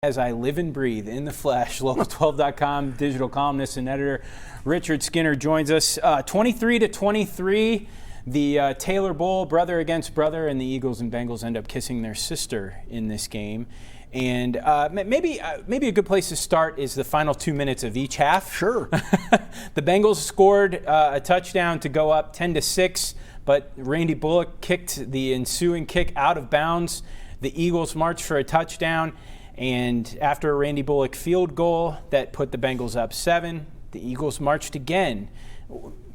As I live and breathe in the flesh, Local12.com digital columnist and editor Richard Skinner joins us. 23-23, the Taylor Bowl, brother against brother, and the Eagles and Bengals end up kissing their sister in this game. And maybe a good place to start is the final 2 minutes of each half. Sure. The Bengals scored a touchdown to go up 10-6, but Randy Bullock kicked the ensuing kick out of bounds. The Eagles marched for a touchdown. And after a Randy Bullock field goal that put the Bengals up 7, the Eagles marched again.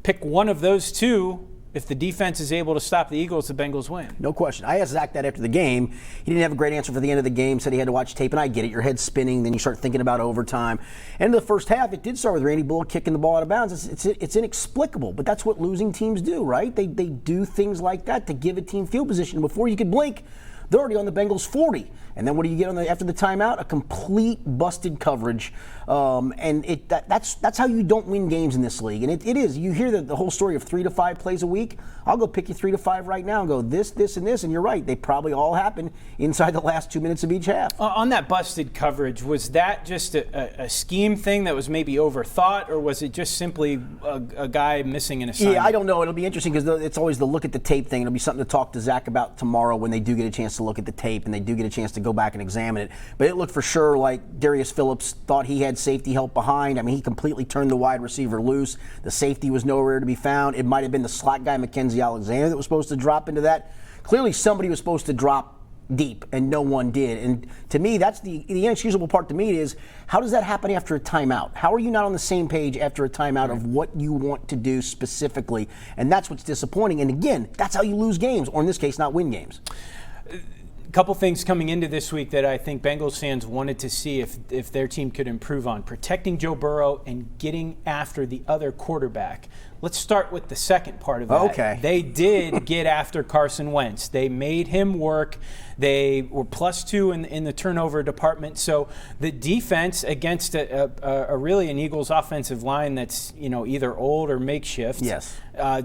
Pick one of those two. If the defense is able to stop the Eagles, the Bengals win. No question. I asked Zach that after the game. He didn't have a great answer for the end of the game, said he had to watch tape, and I get it. Your head's spinning, then you start thinking about overtime. End of the first half, it did start with Randy Bullock kicking the ball out of bounds. It's inexplicable, but that's what losing teams do, right? They do things like that to give a team field position. Before you could blink, they're already on the Bengals 40. And then what do you get after the timeout? A complete busted coverage. That's how you don't win games in this league. And it is. You hear the whole story of 3 to 5 plays a week. I'll go pick you 3 to 5 right now and go this, and this. And you're right. They probably all happen inside the last 2 minutes of each half. On that busted coverage, was that just a scheme thing that was maybe overthought, or was it just simply a guy missing an assignment? Yeah, I don't know. It'll be interesting because it's always the look at the tape thing. It'll be something to talk to Zach about tomorrow when they do get a chance to look at the tape and they do get a chance to go back and examine it. But it looked for sure like Darius Phillips thought he had safety help behind. I mean, he completely turned the wide receiver loose. The safety was nowhere to be found. It might have been the slot guy, Mackenzie Alexander, that was supposed to drop into that. Clearly somebody was supposed to drop deep, and no one did. And to me, that's the inexcusable part to me is, how does that happen after a timeout? How are you not on the same page after a timeout of what you want to do specifically? And that's what's disappointing. And again, that's how you lose games, or in this case, not win games. Couple things coming into this week that I think Bengals fans wanted to see if their team could improve on: protecting Joe Burrow and getting after the other quarterback. Let's start with the second part of that. Okay. They did get after Carson Wentz. They made him work. They were +2 in the turnover department. So the defense against a really an Eagles offensive line that's either old or makeshift. Yes.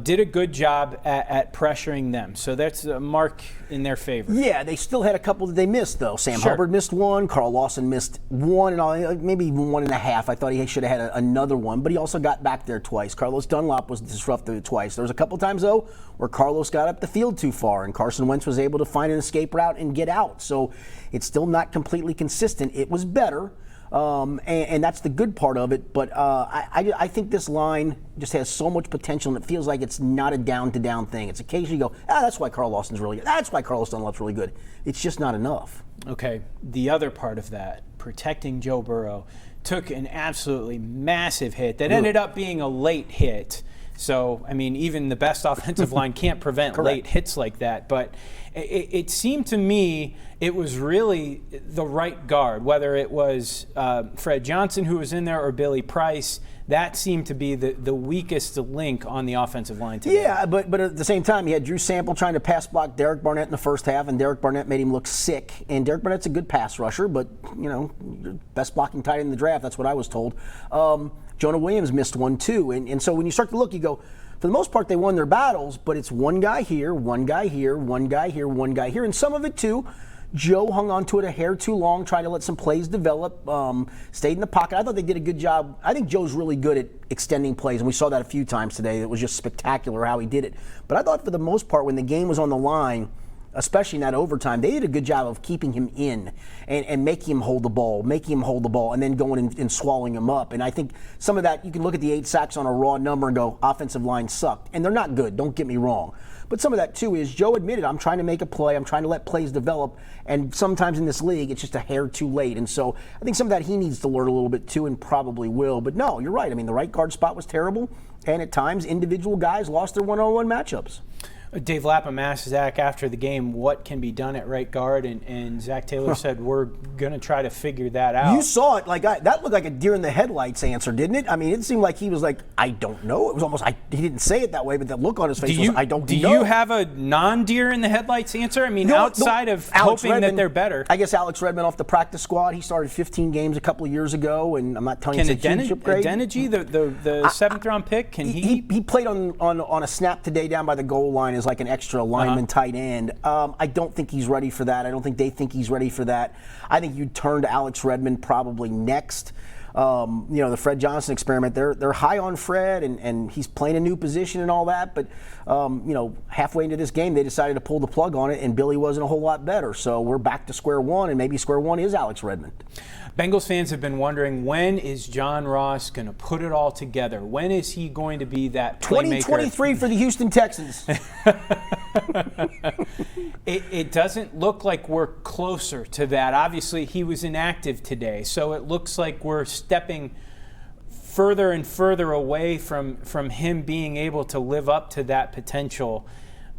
Did a good job at pressuring them. So that's a mark in their favor. Yeah, they still had a couple that they missed, though. Sam Hubbard missed one. Carl Lawson missed one, and maybe even 1.5. I thought he should have had another one, but he also got back there twice. Carlos Dunlop was disrupted twice. There was a couple times, though, where Carlos got up the field too far, and Carson Wentz was able to find an escape route and get out. So it's still not completely consistent. It was better. And that's the good part of it, but I think this line just has so much potential, and it feels like it's not a down-to-down thing. It's occasionally you go, that's why Carl Lawson's really good. That's why Carlos Dunlop's really good. It's just not enough. Okay, the other part of that, protecting Joe Burrow, took an absolutely massive hit that ended up being a late hit. So, I mean, even the best offensive line can't prevent late hits like that. But it seemed to me it was really the right guard, whether it was Fred Johnson who was in there or Billy Price. That seemed to be the weakest link on the offensive line today. Yeah, but at the same time, you had Drew Sample trying to pass block Derek Barnett in the first half, and Derek Barnett made him look sick. And Derek Barnett's a good pass rusher, but, best blocking tight end in the draft, that's what I was told. Jonah Williams missed one, too. And so when you start to look, you go, for the most part, they won their battles, but it's one guy here, one guy here, one guy here, one guy here. And some of it, too, Joe hung on to it a hair too long, tried to let some plays develop, stayed in the pocket. I thought they did a good job. I think Joe's really good at extending plays, and we saw that a few times today. It was just spectacular how he did it. But I thought for the most part, when the game was on the line, especially in that overtime, they did a good job of keeping him in and making him hold the ball, and then going and swallowing him up. And I think some of that, you can look at the 8 sacks on a raw number and go, offensive line sucked. And they're not good, don't get me wrong. But some of that, too, is Joe admitted, I'm trying to make a play, I'm trying to let plays develop, and sometimes in this league, it's just a hair too late. And so I think some of that he needs to learn a little bit, too, and probably will. But no, you're right. I mean, the right guard spot was terrible, and at times, individual guys lost their one-on-one matchups. Dave Lapham asked Zach after the game what can be done at right guard, and Zach Taylor said, we're going to try to figure that out. You saw it. That looked like a deer in the headlights answer, didn't it? I mean, it seemed like he was like, I don't know. It was almost, he didn't say it that way, but the look on his face was, I don't know. Do you have a non-deer in the headlights answer? I mean, outside of hoping that they're better. I guess Alex Redmond off the practice squad. He started 15 games a couple of years ago, and I'm not telling you it's a huge upgrade. Adeniji, the 7th-round pick, can he? He played on a snap today down by the goal line as like an extra lineman tight end. I don't think he's ready for that. I don't think they think he's ready for that. I think you'd turn to Alex Redmond probably next. The Fred Johnson experiment, they're high on Fred, and he's playing a new position and all that, but halfway into this game they decided to pull the plug on it, and Billy wasn't a whole lot better. So we're back to square one, and maybe square one is Alex Redmond. Bengals fans have been wondering, when is John Ross going to put it all together? When is he going to be that playmaker? 2023 for the Houston Texans. It doesn't look like we're closer to that. Obviously, he was inactive today, so it looks like we're stepping further and further away from him being able to live up to that potential.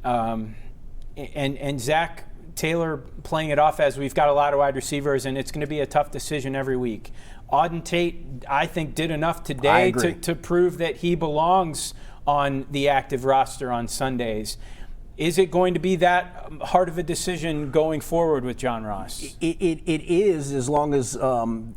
And Zach Taylor playing it off as we've got a lot of wide receivers, and it's going to be a tough decision every week. Auden Tate, I think, did enough today to prove that he belongs on the active roster on Sundays. Is it going to be that hard of a decision going forward with John Ross? It is, as long as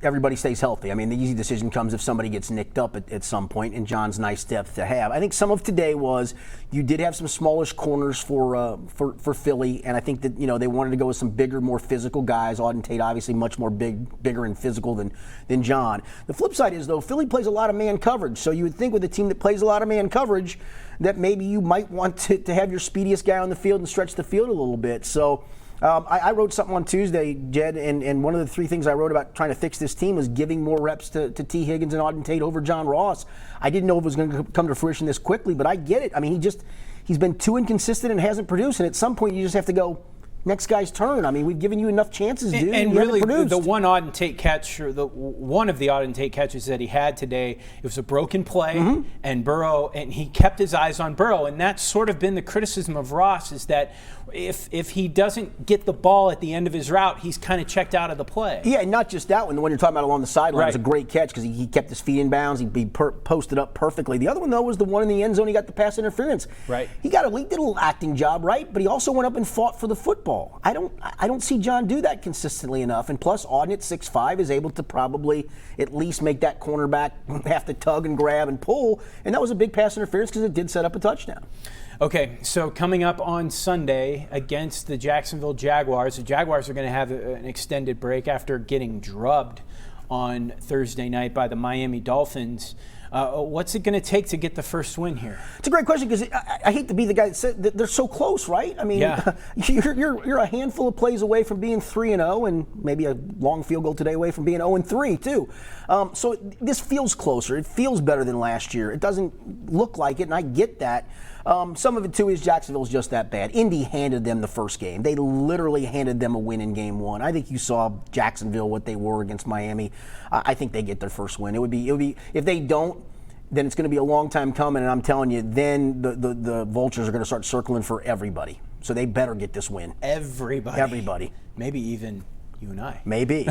everybody stays healthy. I mean, the easy decision comes if somebody gets nicked up at some point, and John's nice depth to have. I think some of today was you did have some smallish corners for Philly, and I think that they wanted to go with some bigger, more physical guys. Auden Tate obviously much more bigger and physical than John. The flip side is, though, Philly plays a lot of man coverage, so you would think with a team that plays a lot of man coverage that maybe you might want to have your speediest guy on the field and stretch the field a little bit. So I wrote something on Tuesday, Jed, and one of the three things I wrote about trying to fix this team was giving more reps to T. Higgins and Auden Tate over John Ross. I didn't know it was going to come to fruition this quickly, but I get it. I mean, he's been too inconsistent and hasn't produced, and at some point you just have to go, next guy's turn. I mean, we've given you enough chances, dude. And really, the one Auden Tate catch, or one of the Auden Tate catches that he had today, it was a broken play, and Burrow, and he kept his eyes on Burrow, and that's sort of been the criticism of Ross, is that if he doesn't get the ball at the end of his route, he's kind of checked out of the play. Yeah, and not just that one. The one you're talking about along the sideline was a great catch because he kept his feet in bounds. He posted up perfectly. The other one, though, was the one in the end zone. He got the pass interference. Right. He did a little acting job, right? But he also went up and fought for the football. I don't see John do that consistently enough. And plus, Auden at 6'5" is able to probably at least make that cornerback have to tug and grab and pull. And that was a big pass interference because it did set up a touchdown. Okay, so coming up on Sunday against the Jacksonville Jaguars, the Jaguars are going to have an extended break after getting drubbed on Thursday night by the Miami Dolphins. What's it going to take to get the first win here? It's a great question because I hate to be the guy that said that they're so close, right? I mean, you're a handful of plays away from being 3-0, and maybe a long field goal today away from being 0-3 too. So this feels closer. It feels better than last year. It doesn't look like it, and I get that. Some of it too is Jacksonville's just that bad. Indy handed them the first game. They literally handed them a win in game one. I think you saw Jacksonville what they were against Miami. I think they get their first win. It would be if they don't, then it's going to be a long time coming, and I'm telling you, then the vultures are going to start circling for everybody. So they better get this win. Everybody. Maybe even you and I. Maybe.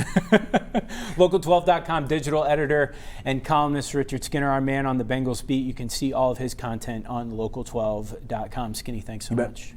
Local12.com digital editor and columnist Richard Skinner, our man on the Bengals beat. You can see all of his content on local12.com. Skinny, thanks so much.